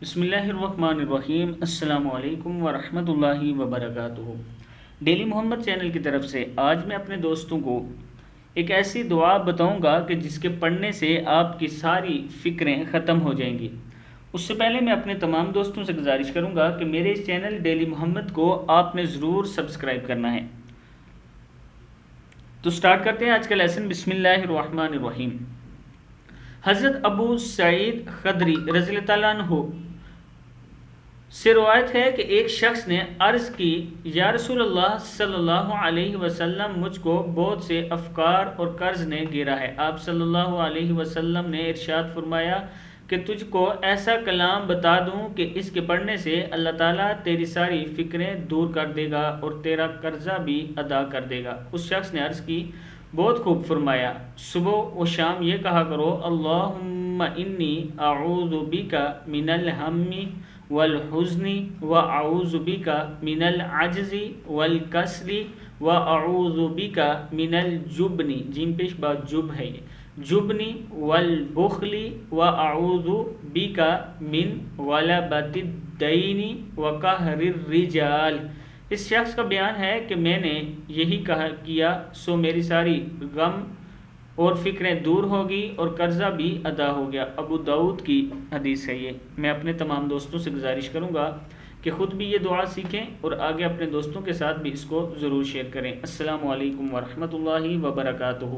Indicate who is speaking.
Speaker 1: بسم اللہ الرحمن الرحیم۔ السلام علیکم ورحمۃ اللہ وبرکاتہ۔ ڈیلی محمد چینل کی طرف سے آج میں اپنے دوستوں کو ایک ایسی دعا بتاؤں گا کہ جس کے پڑھنے سے آپ کی ساری فکریں ختم ہو جائیں گی۔ اس سے پہلے میں اپنے تمام دوستوں سے گزارش کروں گا کہ میرے اس چینل ڈیلی محمد کو آپ نے ضرور سبسکرائب کرنا ہے۔ تو سٹارٹ کرتے ہیں آج کا لیسن۔ بسم اللہ الرحمن الرحیم۔ حضرت ابو سعید خدری رضی اللہ تعالیٰ عنہ سے روایت ہے کہ ایک شخص نے عرض کی، یا رسول اللہ صلی اللہ علیہ وسلم، مجھ کو بہت سے افکار اور قرض نے گھیرا ہے۔ آپ صلی اللہ علیہ وسلم نے ارشاد فرمایا کہ تجھ کو ایسا کلام بتا دوں کہ اس کے پڑھنے سے اللہ تعالیٰ تیری ساری فکریں دور کر دے گا اور تیرا قرضہ بھی ادا کر دے گا۔ اس شخص نے عرض کی، بہت خوب فرمایا، صبح و شام یہ کہا کرو، اللہم انی اعوذ بک من الہم والحزن واعوذ بک من العجز والکسل واعوذ بک من الجبن، جیم پیش با جب ہے یہ، جبن والبخل واعوذ بک من غلبۃ الدین وقہر الرجال۔ اس شخص کا بیان ہے کہ میں نے یہی کیا سو میری ساری غم اور فکریں دور ہوگی اور قرضہ بھی ادا ہو گیا۔ ابو داؤد کی حدیث ہے یہ۔ میں اپنے تمام دوستوں سے گزارش کروں گا کہ خود بھی یہ دعا سیکھیں اور آگے اپنے دوستوں کے ساتھ بھی اس کو ضرور شیئر کریں۔ السلام علیکم ورحمۃ اللہ وبرکاتہ۔